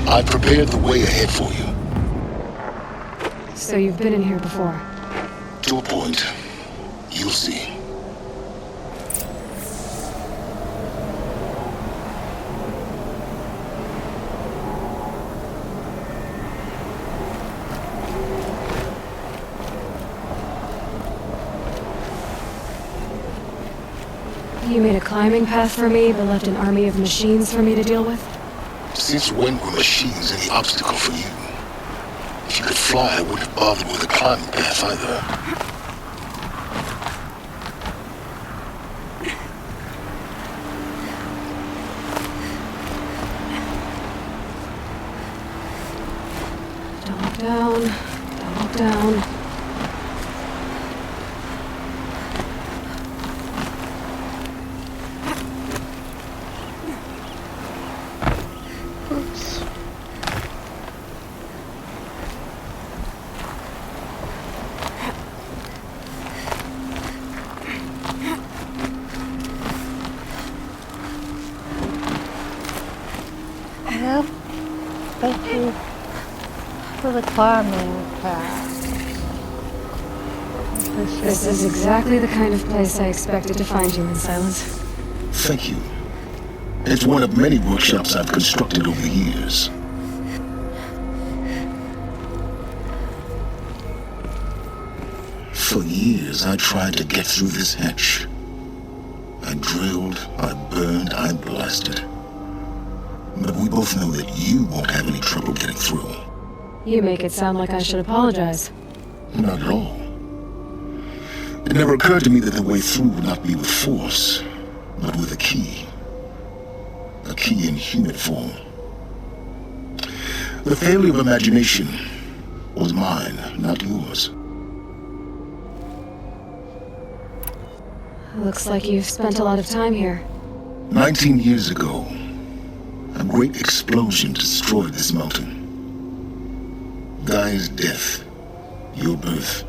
I prepared the way ahead for you. So you've been in here before? To a point. You'll see. You made a climbing path for me, but left an army of machines for me to deal with? Since when were machines any obstacle for you? If you could fly, I wouldn't have bothered with a climbing path either. Don't look down. Don't look down. Well, thank you for the climbing path. This is exactly the kind of place I expected to find you in, Sylens. Thank you. It's one of many workshops I've constructed over the years. For years, I tried to get through this hatch. I drilled, I burned, I blasted. But we both know that you won't have any trouble getting through. You make it sound like I should apologize. Not at all. It never occurred to me that the way through would not be with force, but with a key. A key in human form. The failure of imagination was mine, not yours. Looks like you've spent a lot of time here. 19 years ago, a great explosion destroyed this mountain. Gaia's death, your birth.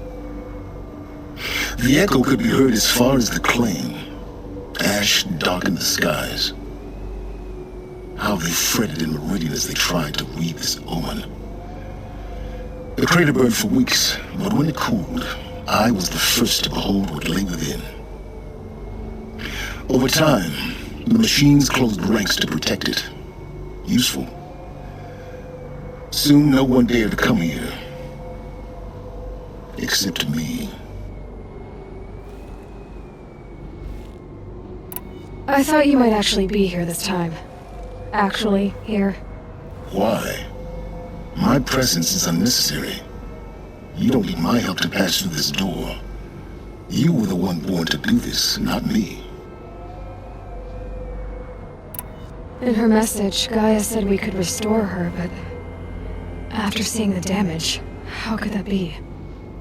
The echo could be heard as far as the claim. Ash darkened the skies. How they fretted in meridian as they tried to read this omen. The crater burned for weeks, but when it cooled, I was the first to behold what lay within. Over time, the machines closed ranks to protect it. Useful. Soon no one dared to come here. Except me. I thought you might actually be here this time. Actually, here. Why? My presence is unnecessary. You don't need my help to pass through this door. You were the one born to do this, not me. In her message, Gaia said we could restore her, but after seeing the damage, how could that be?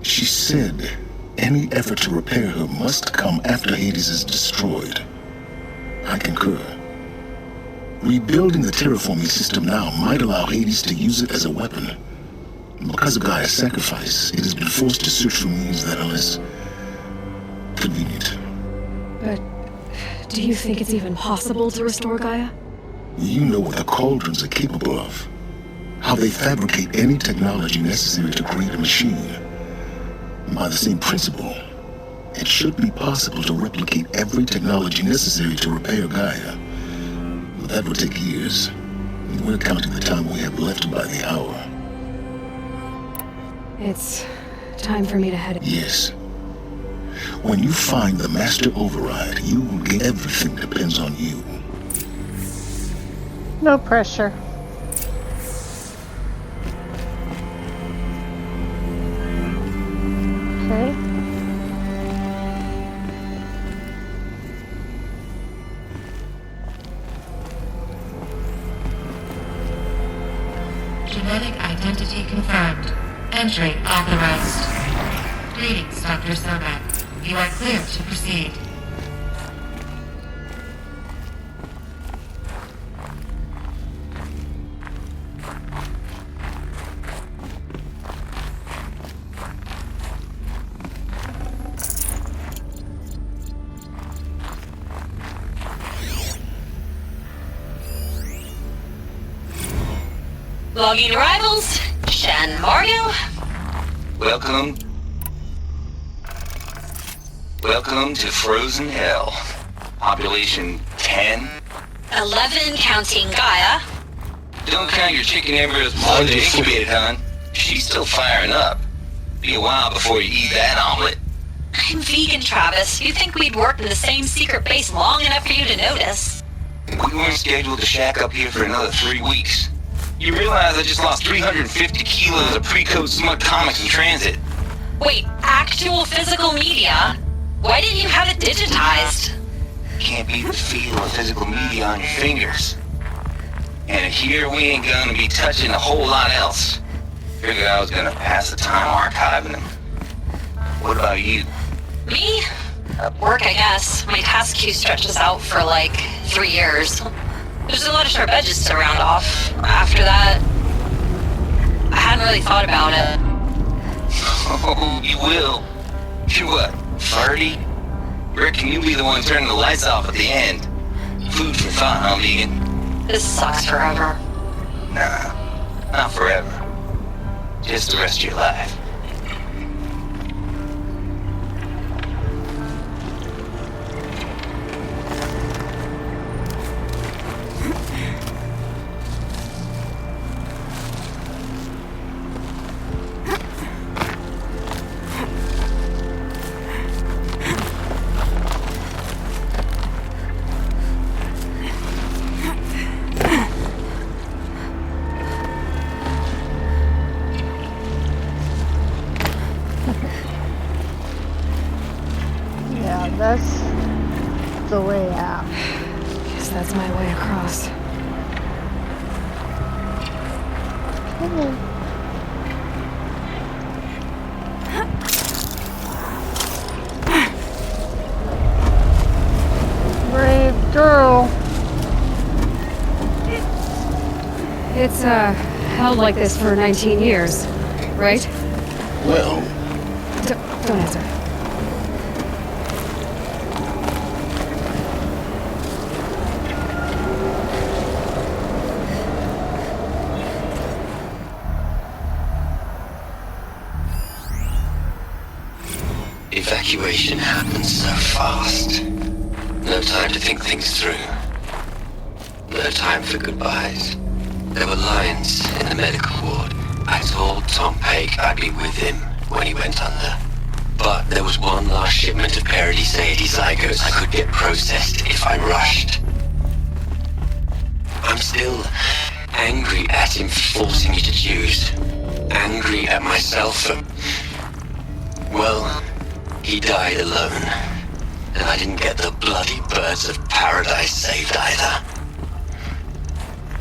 She said any effort to repair her must come after Hades is destroyed. I concur. Rebuilding the terraforming system now might allow Hades to use it as a weapon. Because of Gaia's sacrifice, it has been forced to search for means that are less convenient. But do you think it's even possible to restore Gaia? You know what the cauldrons are capable of. How they fabricate any technology necessary to create a machine. By the same principle, it should be possible to replicate every technology necessary to repair Gaia. But that would take years. And we're counting the time we have left by the hour. It's time for me to head. Yes. When you find the master override, you will get everything depends on you. No pressure. Okay. Genetic identity confirmed. Entry authorized. Greetings, Dr. Sobek. You are clear to proceed. Logging arrivals. Shen Mario. Welcome to Frozen Hell. Population 10. 11 counting Gaia. Don't count your chicken embryos before they're incubated, hon. She's still firing up. Be a while before you eat that omelet. I'm vegan, Travis. You'd think we'd worked in the same secret base long enough for you to notice. We weren't scheduled to shack up here for another 3 weeks. You realize I just lost 350 kilos of pre-code smut comics in transit. Wait, actual physical media? Why didn't you have it digitized? Can't beat the feel of physical media on your fingers. And here we ain't gonna be touching a whole lot else. Figured I was gonna pass the time archiving them. What about you? Me? Work, I guess. My task queue stretches out for like 3 years. There's a lot of sharp edges to round off. After that, I hadn't really thought about it. Oh, you will. You're what, 30? Reckon you'll be the one turning the lights off at the end. Food for thought, huh, vegan? This sucks forever. Nah, not forever. Just the rest of your life. Yeah, that's the way out. Guess that's my way across. Brave girl. It's, held like this for 19 years, right? Well, Don't answer. Evacuation happens so fast. No time to think things through. No time for goodbyes. There were lines in the medical ward. I told Tom Pake I'd be with him when he went under. But there was one last shipment of Paradis-80 zygotes I could get processed if I rushed. I'm still angry at him for forcing me to choose. Angry at myself for... well, he died alone. And I didn't get the bloody birds of paradise saved either.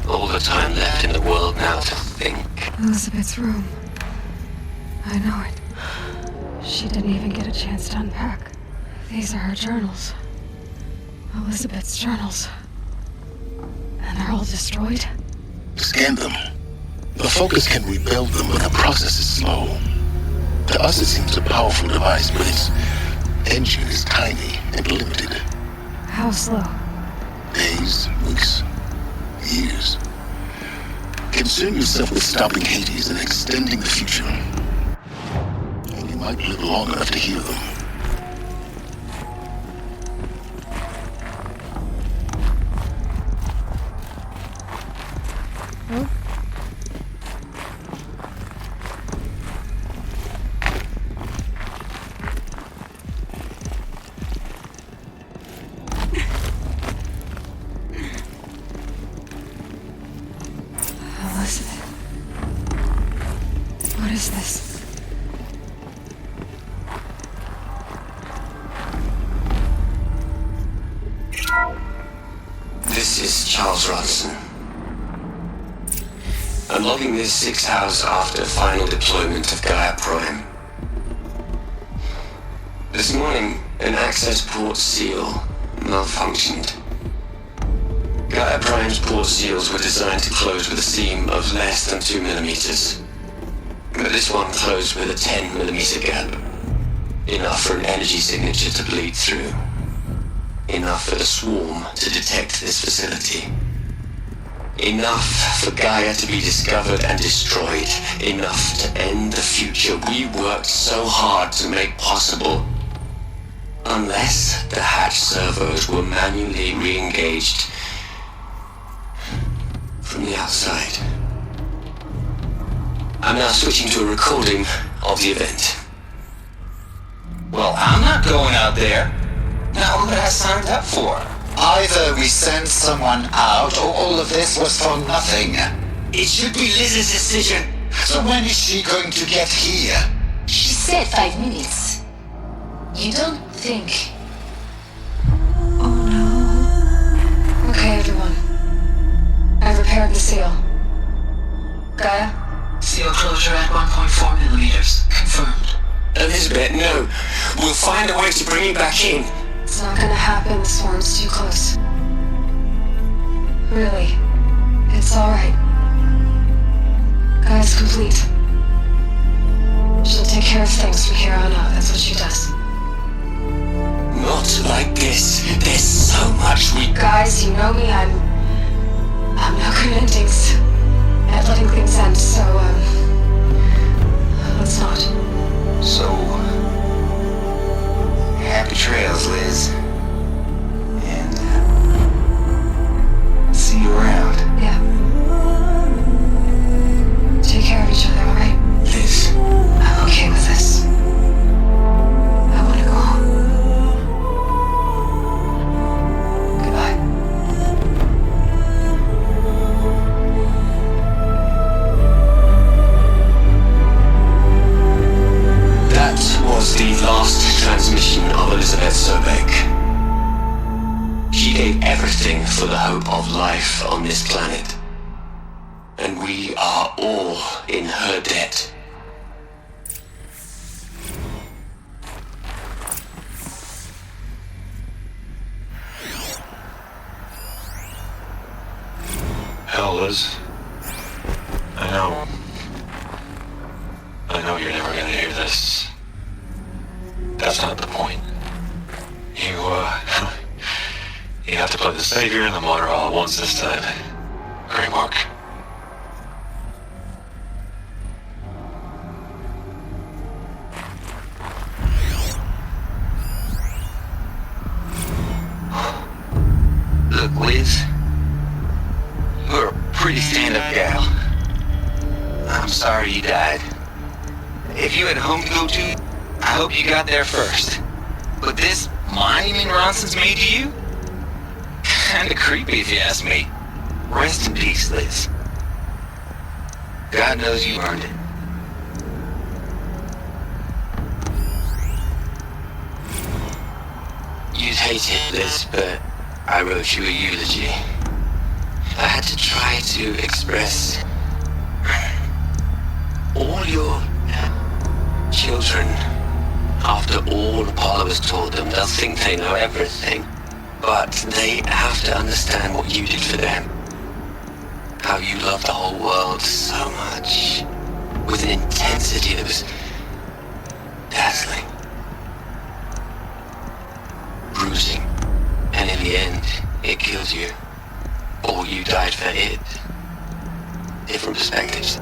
All the time left in the world now to think. Elizabeth's room. I know it. She didn't even get a chance to unpack. These are her journals. Elizabeth's journals. And they're all destroyed? scan them. The Focus can rebuild them, but the process is slow. To us it seems a powerful device, but its engine is tiny and limited. How slow? Days, weeks, years. Concern yourself with stopping Hades and extending the future. And you might live long enough to hear them. Elizabeth. What is this? This is Charles Rodson. I'm logging this 6 hours after final deployment of Gaia Prime. This morning, an access port seal malfunctioned. Gaia Prime's port seals were designed to close with a seam of less than 2 millimeters. But this one closed with a 10 millimeter gap. Enough for an energy signature to bleed through. Enough for the swarm to detect this facility. Enough for Gaia to be discovered and destroyed. Enough to end the future we worked so hard to make possible. Unless the hatch servos were manually re-engaged from the outside. I'm now switching to a recording of the event. Well, I'm not going out there. Not what I signed up for. Either we send someone out, or all of this was for nothing. It should be Liz's decision. So when is she going to get here? She said 5 minutes. You don't think... Okay, everyone. I've repaired the seal. Gaia? Seal closure at 1.4 millimeters. Confirmed. Elizabeth, no. We'll find a way to bring you back in. It's not gonna happen. The swarm's too close. Really. It's alright. Gaia's complete. She'll take care of things from here on out. That's what she does. Not like this. There's so much we... Guys, you know me. I'm no good at endings. At letting things end, so, let's not. So... happy trails, Liz. And... see you around. Yeah. Take care of each other, alright? Liz. I'm okay with this. I want to go home. Goodbye. That was the last transmission of Elizabeth Sobek. She gave everything for the hope of life on this planet. And we are all in her debt. Hell, Liz. I know you're never gonna hear this. That's not the point. You have to play the savior and the martyr all at once this time. Great work. Look, Liz. You're a pretty stand-up gal. I'm sorry you died. If you had a home to go to, I hope you got there first. But this monument Ronson's made to you? Kinda creepy if you ask me. Rest in peace, Liz. God knows you earned it. You'd hate it, Liz, but I wrote you a eulogy. I had to try to express all your children. After all Apollo has told them, they'll think they know everything. But they have to understand what you did for them. How you loved the whole world so much. With an intensity that was dazzling. Bruising. And in the end, it killed you. Or you died for it. Different perspectives.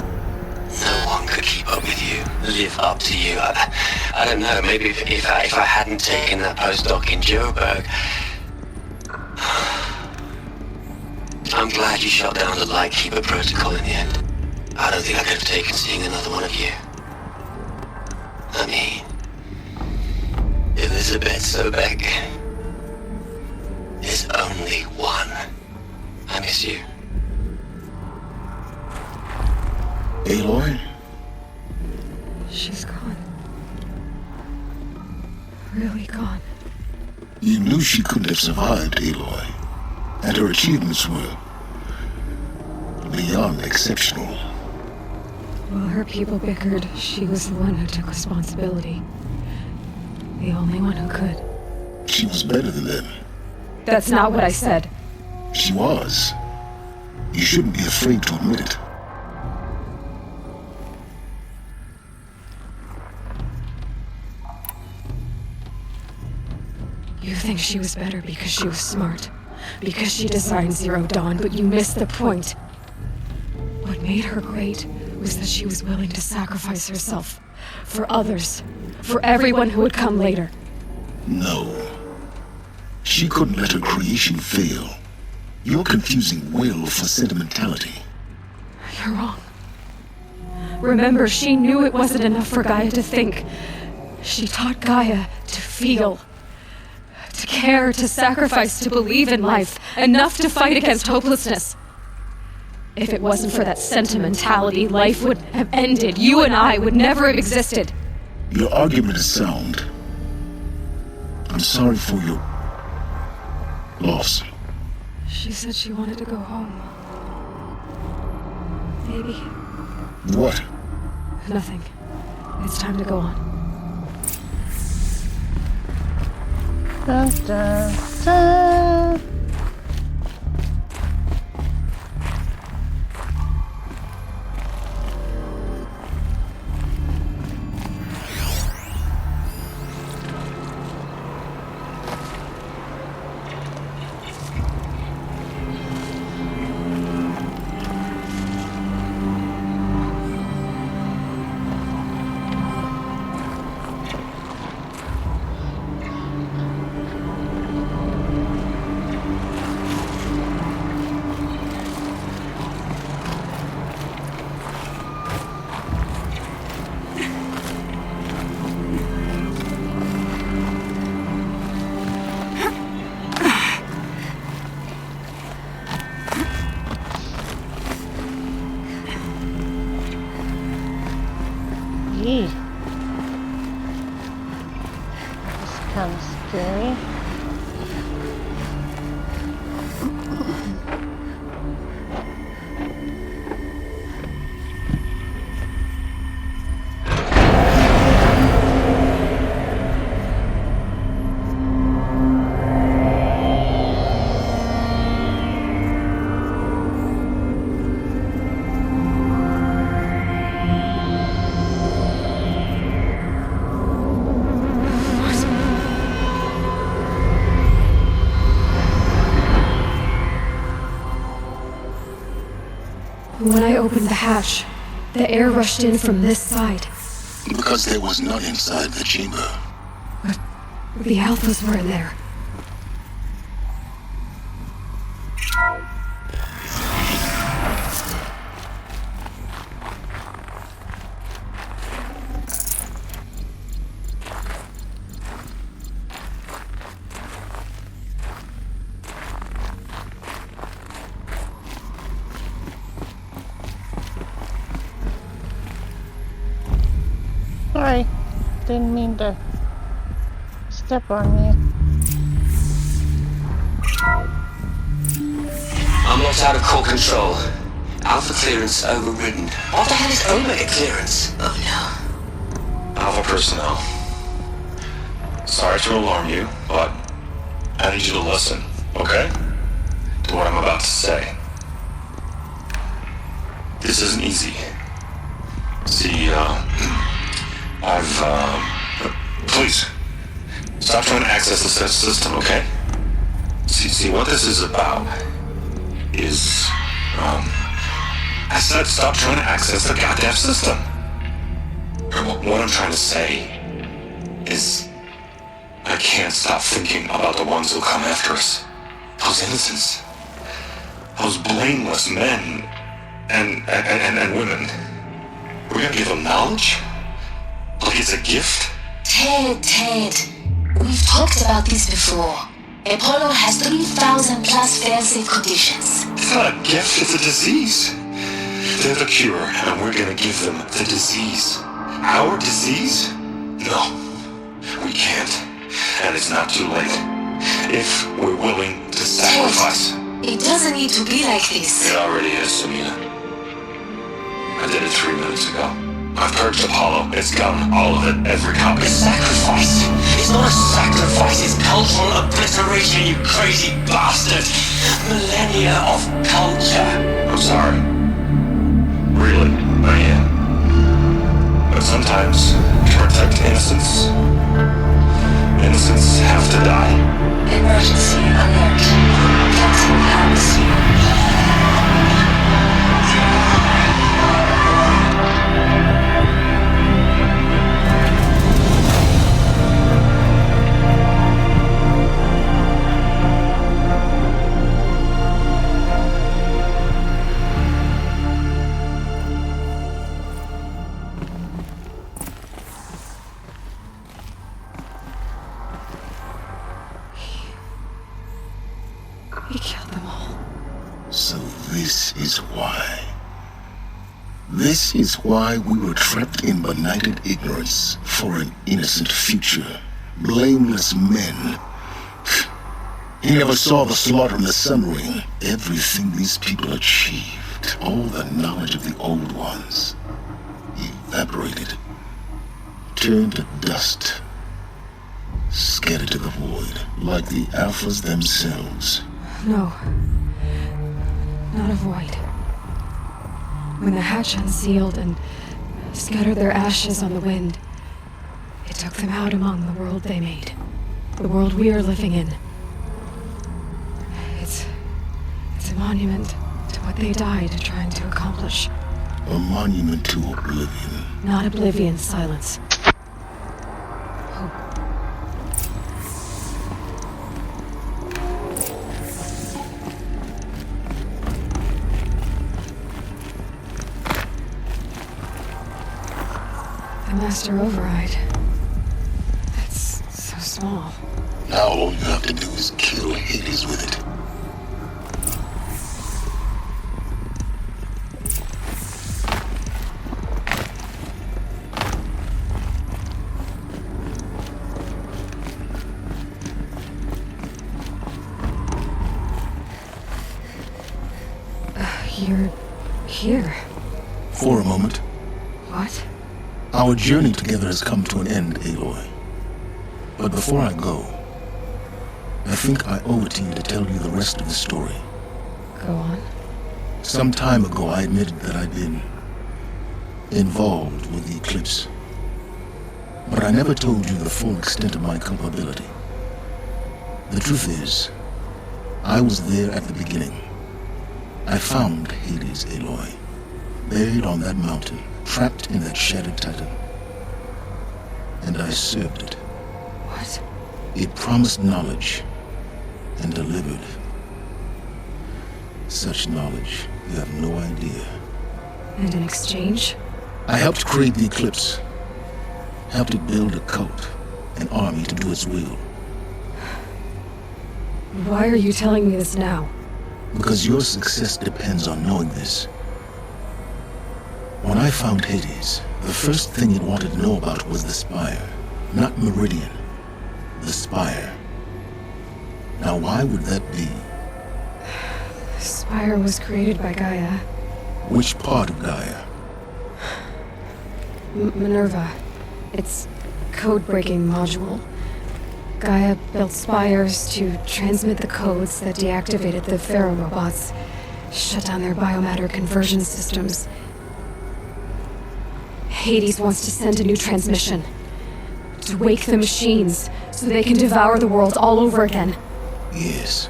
No one could keep up with you, live up to you. I don't know, maybe if I hadn't taken that postdoc in Joburg. I'm glad you shut down the Lightkeeper protocol in the end. I don't think I could have taken seeing another one of you. I mean, Elizabeth Sobek. There's only one. I miss you. Aloy? She's gone. Really gone. You knew she couldn't have survived, Aloy. And her achievements were beyond exceptional. While her people bickered, she was the one who took responsibility. The only one who could. She was better than them. That's not what I said. She was. You shouldn't be afraid to admit it. You think she was better because she was smart, because she designed Zero Dawn, but you missed the point. What made her great was that she was willing to sacrifice herself for others, for everyone who would come later. No. She couldn't let her creation fail. You're confusing will for sentimentality. You're wrong. Remember, she knew it wasn't enough for Gaia to think. She taught Gaia to feel, to care, to sacrifice, to believe in life, enough to fight against hopelessness. If it wasn't for that sentimentality, life would have ended. You and I would never have existed. Your argument is sound. I'm sorry for your loss. She said she wanted to go home. Maybe. What? Nothing. It's time to go on. Dun, dun, dun. Gee. This is kind of scary. When I opened the hatch, the air rushed in from this side. Because there was none inside the chamber. But the alphas were in there. Sorry, didn't mean to step on you. I'm locked out of core control. Alpha clearance overridden. What the hell is Omega clearance? Oh no. Alpha personnel. Sorry to alarm you, but I need you to listen, okay? To what I'm about to say. This isn't easy. See, please, stop trying to access the system, okay? See, what this is about is, I said stop trying to access the goddamn system. What I'm trying to say is, I can't stop thinking about the ones who come after us. Those innocents. Those blameless men and women. We're gonna give them knowledge? Like it's a gift? Ted, we've talked about this before. Apollo has 3,000 plus fail-safe conditions. It's not a gift, it's a disease. They're the cure, and we're gonna give them the disease. Our disease? No, we can't. And it's not too late. If we're willing to sacrifice. Ted, it doesn't need to be like this. It already is, Samina. I did it 3 minutes ago. I've purged Apollo. It's gone. All of it. Every copy. Sacrifice? It's not a sacrifice, it's cultural obliteration, you crazy bastard! Millennia of culture. I'm sorry. Really, I am. But sometimes, to protect innocence have to die. Emergency alert. He killed them all. So this is why. This is why we were trapped in benighted ignorance for an innocent future. Blameless men. He never saw the slaughter in the Sun Ring. Everything these people achieved, all the knowledge of the old ones, evaporated, turned to dust, scattered to the void, like the Alphas themselves. No. Not a void. When the hatch unsealed and scattered their ashes on the wind, it took them out among the world they made. The world we are living in. It's a monument to what they died trying to accomplish. A monument to oblivion. Not oblivion, Silence. The Master Override. That's so small. Now all you have to do is kill Hades with it. You're here. For a moment. What? Our journey together has come to an end, Aloy. But before I go, I think I owe it to you to tell you the rest of the story. Go on. Some time ago, I admitted that I'd been involved with the Eclipse. But I never told you the full extent of my culpability. The truth is, I was there at the beginning. I found Hades, Aloy, buried on that mountain, trapped in that shattered titan. And I served it. What? It promised knowledge and delivered. Such knowledge, you have no idea. And in exchange? I helped create the Eclipse. Helped it build a cult, an army to do its will. Why are you telling me this now? Because your success depends on knowing this. When I found Hades, the first thing it wanted to know about was the Spire. Not Meridian. The Spire. Now why would that be? The Spire was created by Gaia. Which part of Gaia? Minerva. It's code-breaking module. Gaia built spires to transmit the codes that deactivated the Pharaoh robots, shut down their biomatter conversion systems. Hades wants to send a new transmission. To wake the machines, so they can devour the world all over again. Yes.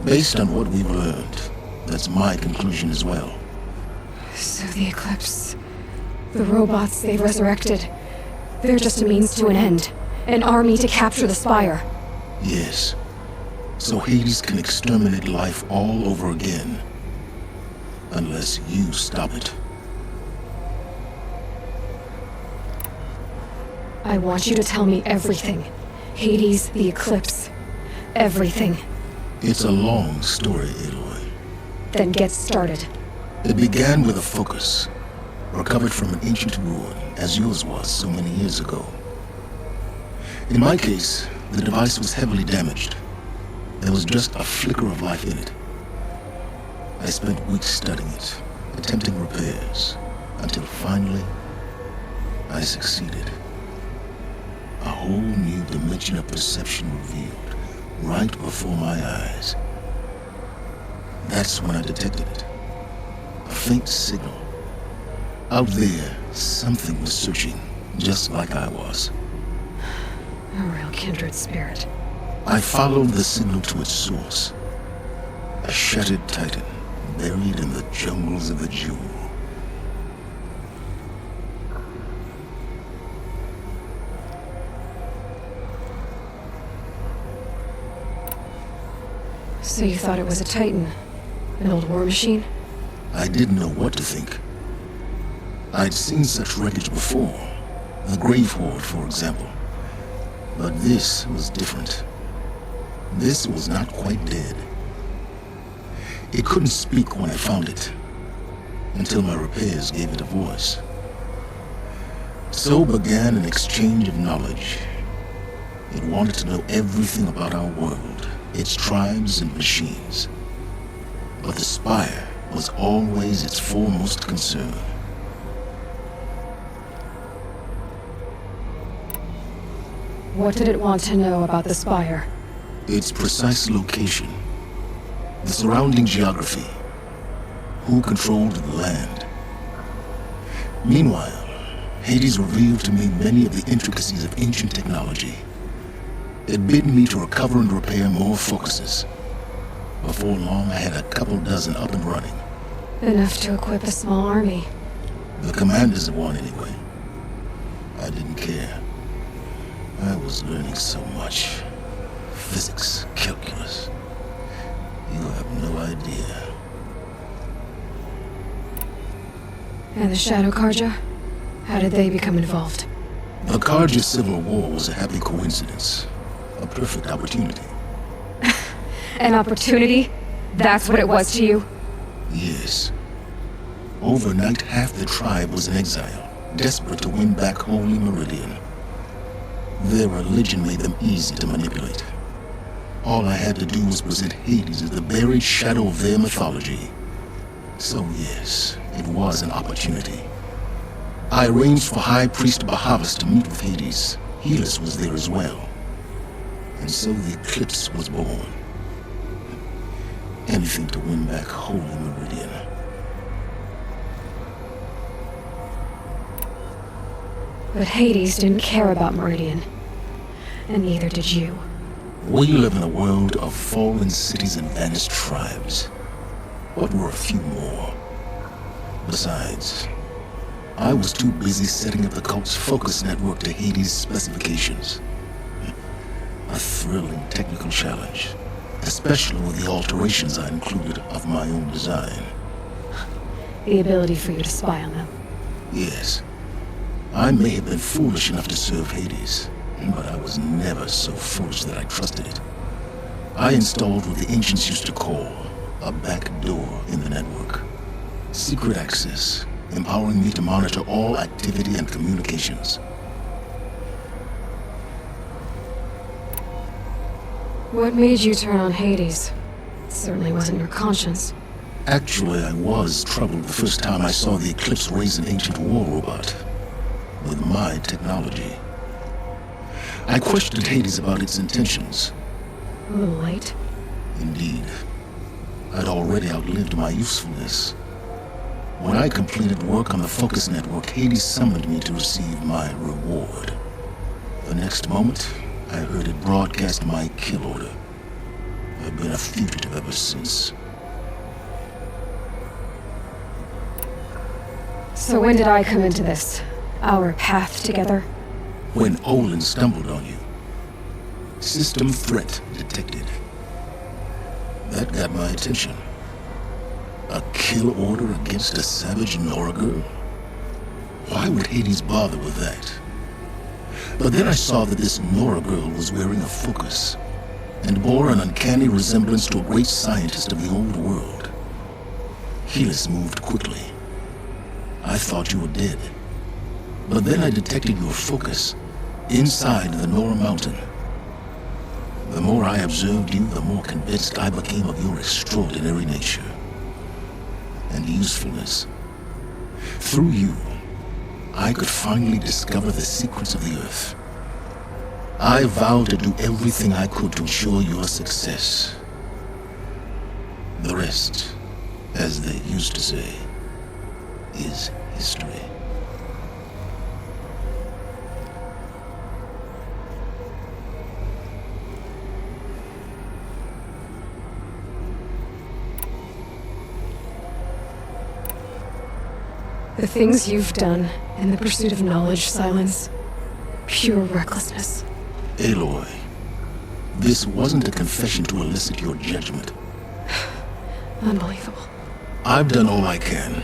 Based on what we've learned, that's my conclusion as well. So the Eclipse, the robots they've resurrected, they're just a means to an end. An army to capture the Spire. Yes. So Hades can exterminate life all over again. Unless you stop it. I want you to tell me everything. Hades, the Eclipse, everything. It's a long story, Aloy. Then get started. It began with a focus, recovered from an ancient ruin, as yours was so many years ago. In my case, the device was heavily damaged. There was just a flicker of life in it. I spent weeks studying it, attempting repairs, until finally, I succeeded. A whole new dimension of perception revealed, right before my eyes. That's when I detected it. A faint signal. Out there, something was searching, just like I was. A real kindred spirit. I followed the signal to its source, A shattered titan, buried in the jungles of the Jewel. So you thought it was a Titan? An old war machine? I didn't know what to think. I'd seen such wreckage before. The Grave Horde, for example. But this was different. This was not quite dead. It couldn't speak when I found it, until my repairs gave it a voice. So began an exchange of knowledge. It wanted to know everything about our world, its tribes and machines. But the Spire was always its foremost concern. What did it want to know about the Spire? Its precise location, the surrounding geography, who controlled the land. Meanwhile, Hades revealed to me many of the intricacies of ancient technology. It bid me to recover and repair more focuses. Before long, I had a couple dozen up and running. Enough to equip a small army. The commanders of one, anyway. I didn't care. I was learning so much. Physics, calculus. You have no idea. And the Shadow Karja? How did they become involved? The Karja Civil War was a happy coincidence. A perfect opportunity. An opportunity? That's what it was to you? Yes. Overnight, half the tribe was in exile, desperate to win back Holy Meridian. Their religion made them easy to manipulate. All I had to do was present Hades as the buried shadow of their mythology. So yes, it was an opportunity. I arranged for High Priest Bahavas to meet with Hades. Helis was there as well. And so the Eclipse was born. Anything to win back Holy Meridian. But Hades didn't care about Meridian. And neither did you. We live in a world of fallen cities and vanished tribes. What were a few more? Besides, I was too busy setting up the cult's focus network to Hades' specifications. A thrilling technical challenge, especially with the alterations I included of my own design. The ability for you to spy on them. Yes. I may have been foolish enough to serve Hades, but I was never so foolish that I trusted it. I installed what the ancients used to call a back door in the network. Secret access, empowering me to monitor all activity and communications. What made you turn on Hades? It certainly wasn't your conscience. Actually, I was troubled the first time I saw the Eclipse raise an ancient war robot. With my technology. I questioned Hades about its intentions. A little late. Indeed. I'd already outlived my usefulness. When I completed work on the Focus Network, Hades summoned me to receive my reward. The next moment, I heard it broadcast my kill order. I've been a fugitive ever since. So when did I come into this? Our path together? When Olin stumbled on you. System threat detected. That got my attention. A kill order against a savage Nora girl? Why would Hades bother with that? But then I saw that this Nora girl was wearing a focus, and bore an uncanny resemblance to a great scientist of the old world. Helis moved quickly. I thought you were dead. But then I detected your focus inside the Nora mountain. The more I observed you, the more convinced I became of your extraordinary nature and usefulness. Through you, I could finally discover the secrets of the Earth. I vowed to do everything I could to ensure your success. The rest, as they used to say, is history. The things you've done in the pursuit of knowledge, Sylens. Pure recklessness. Aloy, this wasn't a confession to elicit your judgment. Unbelievable. I've done all I can.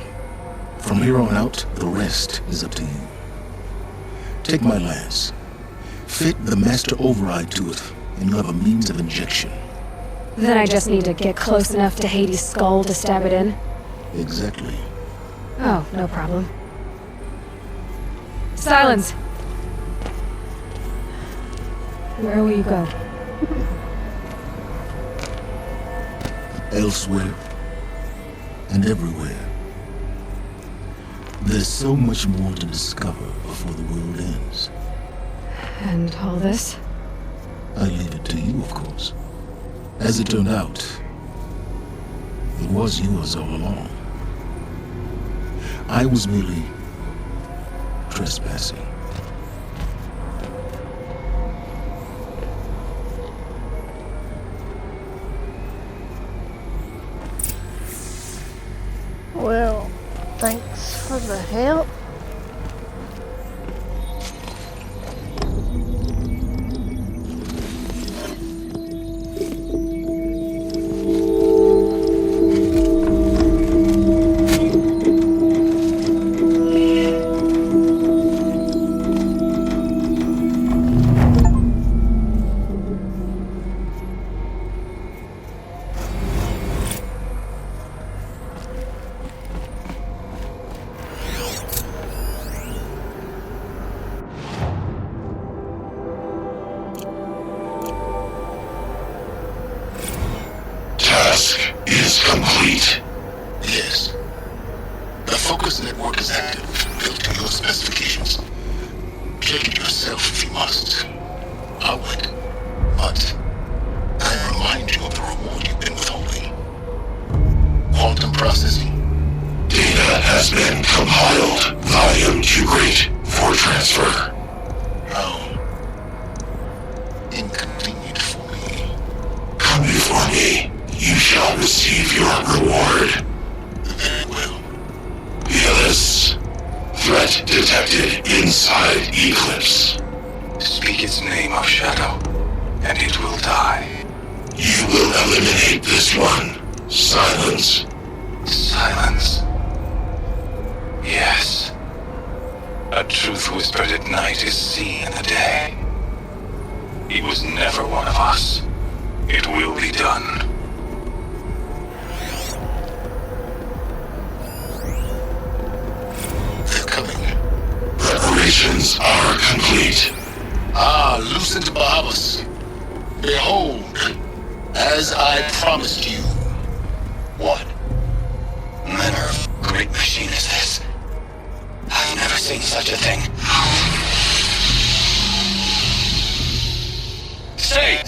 From here on out, the rest is up to you. Take my lance. Fit the master override to it, and you have a means of injection. Then I just need to get close enough to Hades' skull to stab it in? Exactly. Oh, no problem. Sylens! Where will you go? Elsewhere. And everywhere. There's so much more to discover before the world ends. And all this? I leave it to you, of course. As it turned out, it was yours all along. I was merely trespassing. Well, thanks for the help. Task is complete. Yes. The focus network is active, built to your specifications. Check it yourself if you must. I'll wait. But I remind you of the reward you've been withholding. Quantum processing. Data has been compiled. Volume too great for transfer. How inconvenient for me. Come before me. You shall receive your reward. Very well. Fearless. Threat detected inside Eclipse. Speak its name of Shadow, and it will die. You will eliminate this one. Silence. Silence. Yes. A truth whispered at night is seen in the day. He was never one of us. It will be done. They're coming. Preparations are complete. Ah, Lucent Bahavas. Behold, as I promised you. What manner of great machine is this? I've never seen such a thing. Stay!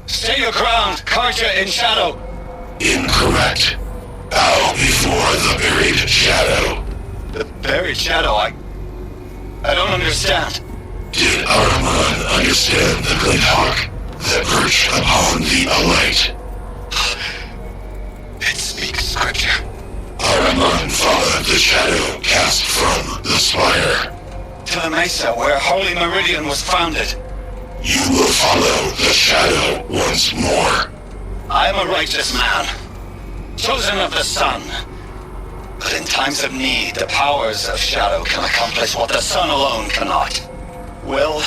Stay your ground, Karja in Shadow! Incorrect. Bow before the buried shadow. The buried Shadow, I don't understand. Did Ahriman understand the glint hawk that perched upon the alight? It speaks scripture. Ahriman followed the shadow cast from the spire. To the mesa where Holy Meridian was founded. You will follow the shadow once more. I am a righteous man, chosen of the sun. But in times of need, the powers of Shadow can accomplish what the sun alone cannot. Will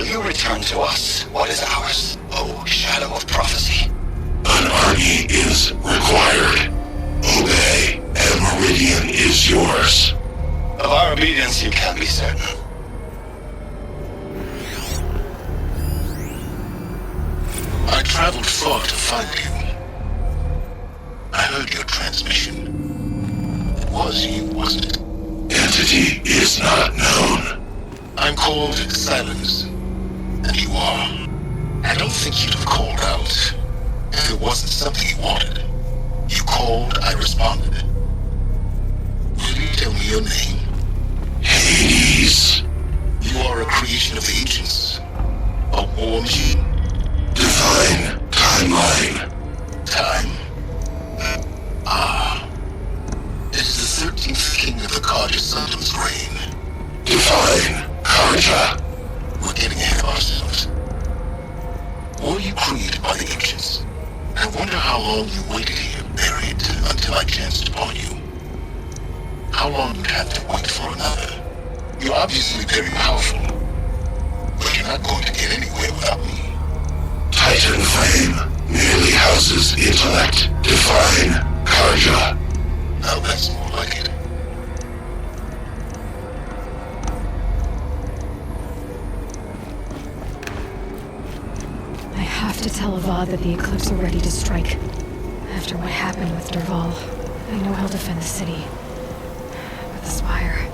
you return to us what is ours, O Shadow of Prophecy? An army is required. Obey, and Meridian is yours. Of our obedience you can be certain. I traveled far to find you. I heard your transmission. It was you, wasn't it? Entity is not known. I'm called Sylens, and you are. I don't think you'd have called out if it wasn't something you wanted. You called, I responded. Will you tell me your name? Hades. You are a creation of the ancients. A war machine. Divine timeline. Time. Ah. It is the 13th Karja! We're getting ahead of ourselves. Were you created by the ancients? I wonder how long you waited here, buried, until I chanced upon you. How long you'd have to wait for another. You're obviously very powerful, but you're not going to get anywhere without me. Titan Flame merely houses intellect. Define Karja. Now that's more like it. I have to tell Avad that the Eclipse are ready to strike. After what happened with Derval, I know he'll defend the city. But the Spire...